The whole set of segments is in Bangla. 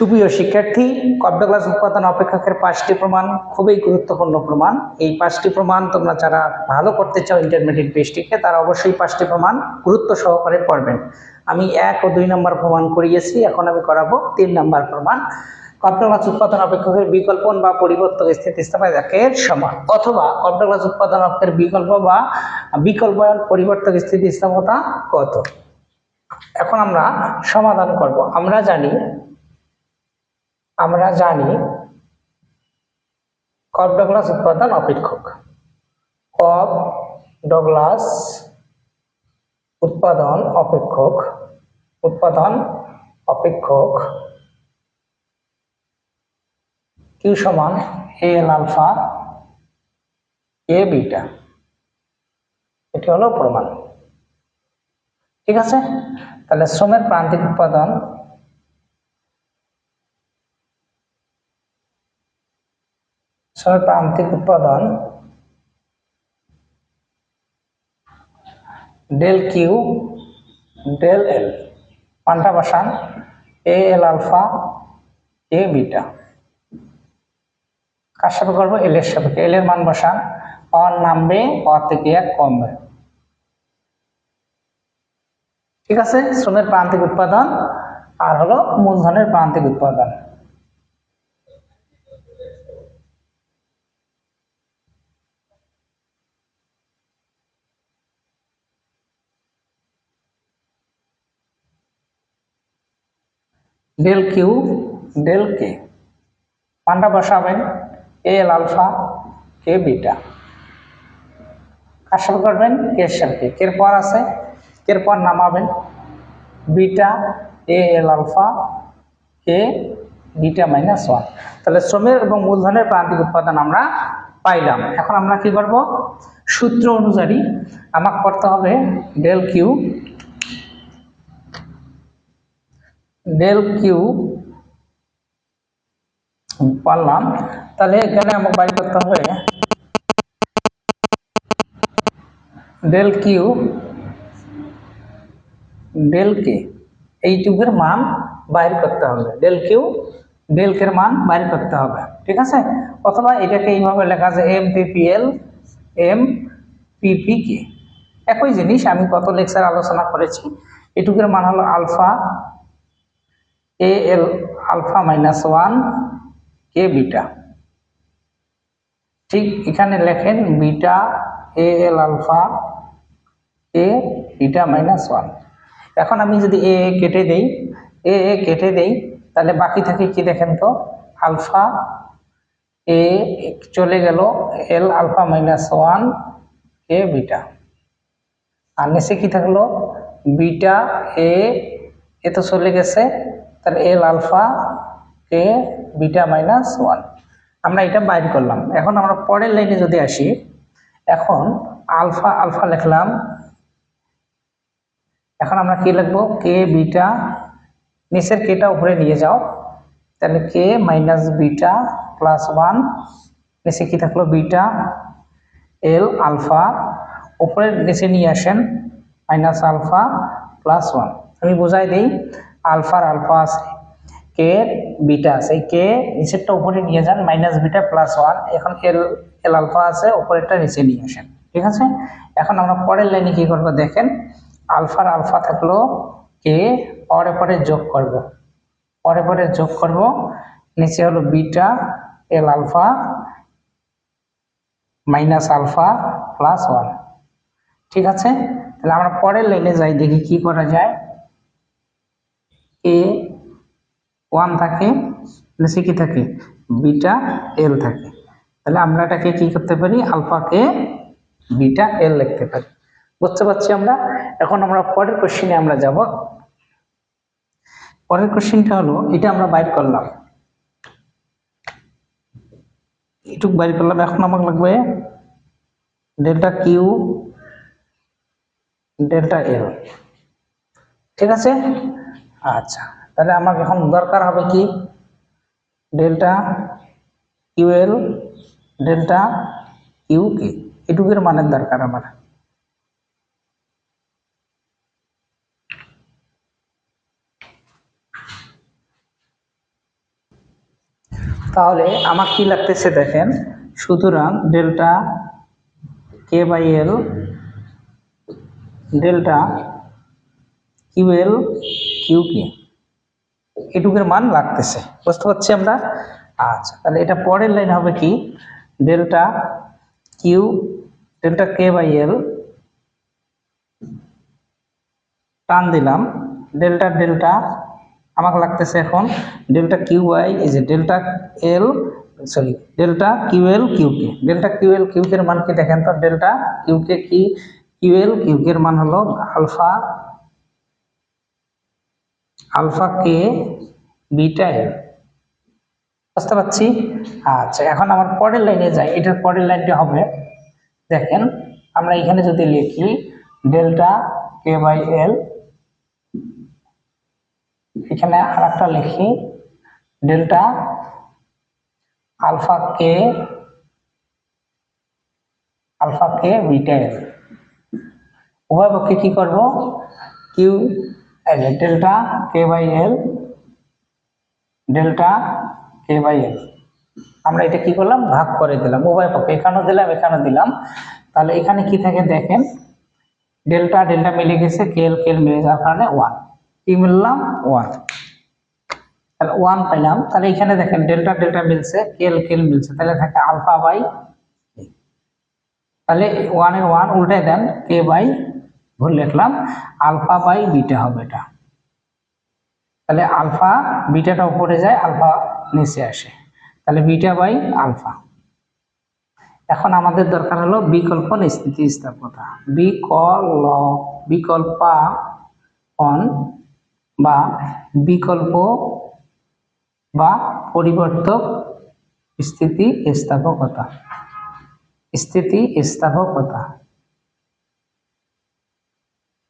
সুপ্রিয় শিক্ষার্থী, কব্ডাগ্লাস উৎপাদন অপেক্ষকের 5টি প্রমাণ খুবই গুরুত্বপূর্ণ প্রমাণ। এই 5টি প্রমাণ তোমরা যারা ভালো করতে চাও ইন্টারমিডিয়েট বেসটিকে, তারা অবশ্যই 5টি প্রমাণ গুরুত্ব সহকারে পড়বেন। আমি 1 ও 2 নম্বর প্রমাণ করিয়েছি, এখন আমি করাবো 3 নম্বর প্রমাণ। কব্ডাগ্লাস উৎপাদন অপেক্ষকের বিকল্পন বা পরিবর্তক স্থিতিস্থাপক একের সমান, অথবা কব্ডাগ্লাস উৎপাদন অপেক্ষকের বিকল্প বা বিকল্পায়ন পরিবর্তক স্থিতিস্থাপকতা কত। এখন আমরা সমাধান করব। আমরা জানি কপ-ডগলাস উৎপাদন অপেক্ষক। কপ-ডগলাস উৎপাদন অপেক্ষক কিউ সমান এল আলফা এ বিটা। এটি হলো প্রমাণ। ঠিক আছে, তাহলে শ্রমের প্রান্তিক উৎপাদন ডেল কিউ ডেল এল, মানটা বসান এ এল আলফা এ বিটা। কার সাপেক্ষে করবো? এল এর সাপেক্ষে। এল এর মান বসান, পাওয়ার নামবে, পাওয়ার থেকে 1 কমবে। ঠিক আছে, শ্রমের প্রান্তিক উৎপাদন আর হলো মূলধনের প্রান্তিক উৎপাদন। ডেল কিউ ডেল কে, মানটা বসাবেন এ এল আলফা কে বিটা। কার সাথে করবেন? কে এর সাথে। কের পর আছে, কের পর নামাবেন বিটা এ এল আলফা কে বিটা মাইনাস 1। তাহলে শ্রমের এবং মূলধনের প্রান্তিক উৎপাদন আমরা পাইলাম। এখন আমরা কি করব? সূত্র অনুযায়ী আমাকে করতে হবে ডেল কিউ পারলাম। তাহলে এখানে আমাকে বাইর করতে হবে ডেল কিউ ডেল কে, এইটুকুর মান বাইর করতে হবে। ডেল কিউ ডেল কে এর মান বাইর করতে হবে। ঠিক আছে, অথবা এটাকে এইভাবে লেখা যায় এম পিপিএল এম পিপি কে। একই জিনিস, আমি কত লেকচার আলোচনা করেছি। এটুকুর মান হলো আলফা এ এল আলফা মাইনাস 1 কে বিটা। ঠিক এখানে লেখেন বিটা এ এল আলফা এ বিটা মাইনাস 1। এখন আমি যদি এ কেটে দেই তাহলে বাকি থাকে কি দেখেন তো, আলফা এ চলে গেল এল আলফা মাইনাস 1 এ বিটা, আর নিচে কি থাকলো বিটা এ তো চলে গেছে, তাহলে এল আলফা এ বিটা মাইনাস 1। আমরা এটা বাইর করলাম। এখন আমরা পরের লাইনে যদি আসি, এখন আলফা আলফা লিখলাম, এখন আমরা কি লিখবো? কে বিটা, নিচের কেটা উপরে নিয়ে যাও, তাহলে কে মাইনাস বিটা প্লাস 1, নিচে কি থাকলো বিটা এল আলফা, উপরে নিচে নিয়ে আসেন মাইনাস আলফা প্লাস 1। আমি বোঝাই দিই, আলফার আলফা আছে, কে বিটা আছে, কে নিচেরটা উপরে নিয়ে যান মাইনাস বিটা প্লাস 1। এখন এল আলফা আছে, উপরেরটা নিচে নিয়ে আসেন। ঠিক আছে, এখন আমরা পরের লাইনে কি করবো দেখেন, আলফার আলফা থাকলো কে, পরে যোগ করব, নিচে হলো beta L alpha minus alpha plus 1। ঠিক আছে, তাহলে আমরা পরের লাইনে যাই, দেখি কি করা যায়। এ 1 থাকে, নিচে কি থাকে বিটা এল থাকে, তাহলে আমরা এটাকে কি করতে পারি? আলফাকে বিটা এল লিখতে পারি। বুঝতে পারছি আমরা। এখন আমরা পরের কোশ্চেনে আমরা যাব। পরের কোশ্চেনটা হলো, এটা আমরা বাইর করলাম, এটুক বাইর করলাম। এখন আমাকে লাগবে ডেল্টা কিউ ডেল্টা এল। ঠিক আছে, আচ্ছা, তাহলে আমার এখন দরকার হবে কি ডেল্টা কিউএল ডেল্টা কিউ কে, এটুকুর মানের দরকার আমার। তাহলে আমার কি লাগতেছে দেখেন, সুতরাং delta K by L delta QL QK এটুকুর মান লাগতেছে, বুঝতে পারছি আমরা। আচ্ছা, তাহলে এটা পরের লাইন হবে কি, delta Q delta K by L টান দিলাম, ডেল্টা ডেল্টা আমাকে লাগতেছে এখন ডেল্টা কিউ বাই এই যে delta L sorry delta QL QK, delta QL কিউকের মান কি দেখেন তো, ডেল্টা কিউকে কি কিউএল কিউকের মান হলো আলফা আলফা কে বিটা এল, বুঝতে পারছি। আচ্ছা, এখন আমার পরের লাইনে যাই, এটার পরের লাইনটা হবে দেখেন, আমরা এখানে যদি লিখি ডেল্টা কে বাই এল, এখানে আর একটা লিখি ডেল্টা আলফা কে বিটা এল, উভয় পক্ষে কি করব, Q delta K by L delta K by L, আমরা এটা কি করলাম, ভাগ করে দিলাম উভয় পক্ষে, এখানেও দিলাম এখানেও দিলাম। তাহলে এখানে কি থাকে দেখেন, ডেল্টা ডেল্টা মিলে গেছে, কেএল কেএল মিলে যাওয়ার কারণে ওয়ান, কি মিললাম ওয়ান, তাহলে ওয়ান পাইলাম। তাহলে এখানে দেখেন ডেল্টা ডেল্টা মিলছে, কেএল কেএল মিলছে, তাহলে থাকে আলফা বাই, তাহলে ওয়ানের ওয়ান উল্টাই দেন, কে বাই ভুল লিখলাম আলফা বাই বিটা হবে এটা, তাহলে আলফা বিটাটা উপরে যায়, আলফা নিচে আসে, তাহলে বিটা বাই আলফা। এখন আমাদের দরকার হলো বিকল্পন স্থিতিস্থাপকতা, বিকল্পায়ন বা বিকল্প বা পরিবর্তক স্থিতিস্থাপকতা,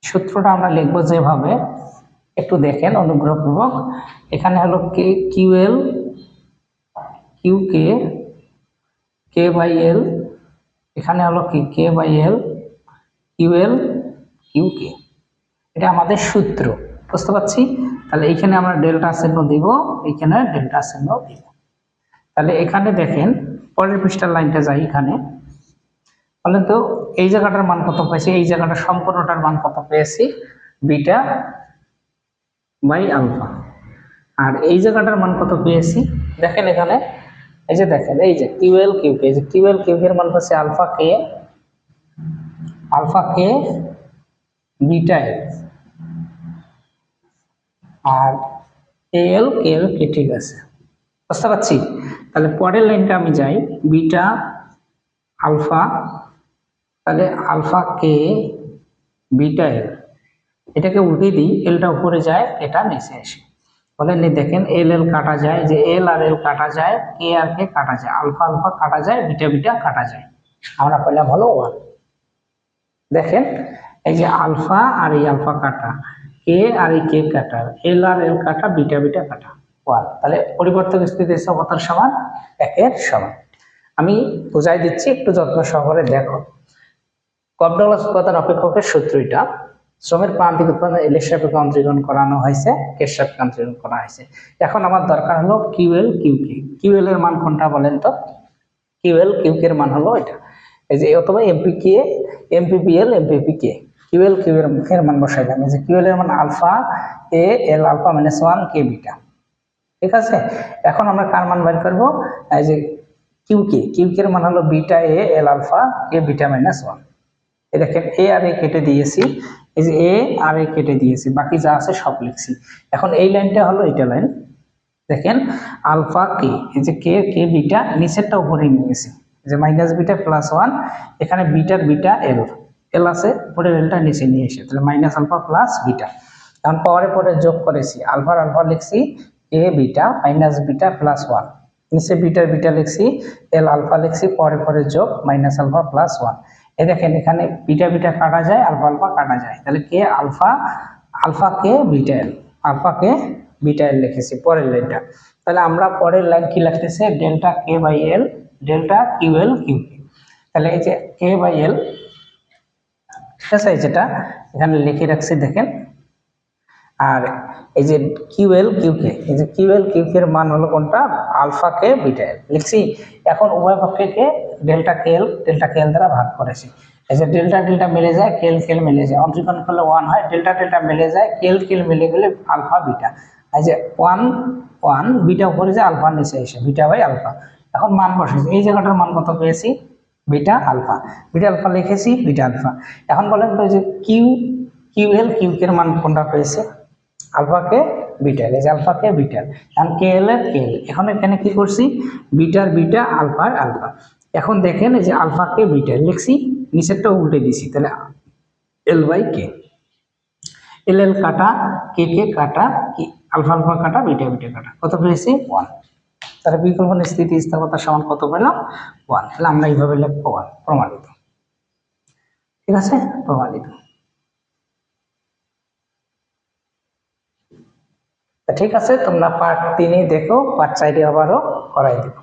সূত্রটা আমরা লিখবো যেভাবে, একটু দেখেন অনুগ্রহপূর্বক। এখানে হলো কে কিউএল কিউকে কে বাই এল, এখানে হলো কি কে বাই এল কিউএল কিউকে, এটা আমাদের সূত্র, বুঝতে পারছি। তাহলে এইখানে আমরা ডেল্টা চিহ্ন দিব, এইখানে ডেল্টা চিহ্ন দিব। তাহলে এখানে দেখেন পরের পৃষ্ঠার লাইনটা যাই, এখানে বলেন তো এই জায়গাটার মান কত পেয়েছি, এই জায়গাটা সম্পূর্ণটার মান কত পেয়েছি, বিটা বাই আলফা, আর এই জায়গাটার মান কত পেয়েছি দেখেন এখানে, এই যে দেখেন এই যে কিউএল কিউকে, এই যে কিউএল কিউকের মান পাচ্ছি আলফা কে বিটা এল, আর এল কেএল কে, ঠিক আছে, বুঝতে পারছি। তাহলে পরের লাইনটা আমি যাই, বিটা আলফা, তাহলে আলফা কে বিটা এল, এটাকে উল্টে দিই, এলটা উপরে যায় এটা নিচে আসে, বলে দেখেন এল এল কাটা যায়, যে এল আর এল কাটা যায়, কে আর কে কাটা যায়, আলফা আলফা কাটা যায়, বিটা বিটা কাটা যায়, আমরা পেলাম হলো ওয়ান। দেখেন এই যে আলফা আর এই আলফা কাটা, কে আর এই কে কাটা, এল আর এল কাটা, বিটা বিটা কাটা, ওয়ান। তাহলে পরিবর্তক স্থিতিস্থাপকতার সমান একের সমান। আমি বুঝাই দিচ্ছি, একটু যত্ন সহকারে দেখো। কপডগলাস উৎপাদন অপেক্ষকের সূত্রটা, শ্রমের প্রান্তিক উৎপাদন এলের সাপেক্ষে অন্তরীকরণ করানো হয়েছে, কের সাপেক্ষে অন্তরীকরণ করা হয়েছে। এখন আমার দরকার হলো কিউএল কিউকে, কিউএল এর মান কোনটা বলেন তো, কিউএল কিউকে এর মান হলো এটা, এই যে অথবা এমপিকে এমপিপিএল এমপিপিকে, কিউএল কিউ এর মান বসাইলাম, এই যে কিউএল এর মান আলফা এ এল আলফা মাইনাস ওয়ান কে বিটা, ঠিক আছে। এখন আমরা কার মান বের করবো, এই যে কিউকে এর মান হলো বিটা এ এল আলফা কে বিটা মাইনাস ওয়ান, এই দেখেন এ আর এ কেটে দিয়েছি, এই যে এ আর এ কেটে দিয়েছি, বাকি যা আছে সব লিখছি। এখন এই লাইনটা হলো এটা লাইন, দেখেন আলফা কে, এই যে কে কে বিটা নিচেরটা উপরে নিয়ে গেছি, যে মাইনাস বিটা প্লাস ওয়ান, এখানে বিটার বিটা এল এল আছে, পরে এলটা নিচে নিয়ে এসে, তাহলে মাইনাস আলফা প্লাস বিটা। এখন পরে পরে যোগ করেছি, আলফার আলফা লিখছি, A beta minus beta plus one, নিচে বিটার বিটা লিখছি, এল আলফা লিখছি, পরে পরে যোগ মাইনাস আলফা প্লাস ওয়ান। এই দেখেন এখানে বিটা বিটা কাটা যায়, আলফা আলফা কাটা যায়, তাহলে কে আলফা কে বিটা এল, আলফা কে বিটা এল লিখেছি পরের লাইনটা। তাহলে আমরা পরের লাইন কি লিখতেছে, delta K by L delta QL QK, তাহলে এই যে কে বাই এল, ঠিক আছে, যেটা এখানে লিখে রাখছি দেখেন, আর এই যে কিউএল কিউকে, এই যে কিউএল কিউকে এর মান হলো কোনটা, আলফা কে বিটা এল লিখছি। এখন উভয় পক্ষকে ডেল্টা কে এল দ্বারা ভাগ করেছি। এই যে ডেল্টা ডেল্টা মিলে যায়, কেল মিলে যায়, অন্তরীকরণ করলে 1 হয়, ডেল্টা ডেল্টা মিলে যায়, কেল মিলে গেলে আলফা বিটা। এই যে 1 বিটা উপরে যে আলফা নিচে এসে বিটা বাই আলফা। এখন মান বসেছি, এই জায়গাটার মান কত পেয়েছি, বিটা আলফা লিখেছি, বিটা আলফা। এখন বলেন তো যে কিউএল কিউকে এর মান কোনটা পেয়েছে, আলফা কে বিটা এল, এই যে আলফা কে বিটা এল, এখন কেএল এর কেএল। এখন এখানে কি করছি, বিটার বিটা আলফার আলফা। এখন দেখেন এই যে আলফা কে বিটা এল লিখছি, নিচেরটা উল্টে দিছি, তাহলে এল বাই কে, এল কাটা কে কাটা কি, আলফা আলফা কাটা বিটা বিটা কাটা, কত পেয়েছি 1। তাহলে বিকল্প স্থিতিস্থাপকতার সমান কত পেলাম 1। তাহলে আমরা এইভাবে লিখবো 1, প্রমাণিত। ঠিক আছে, প্রমাণিত। ঠিক আছে, তোমরা পার্ট 3 দেখো, পার্ট 4 আবারও করাই দেবো।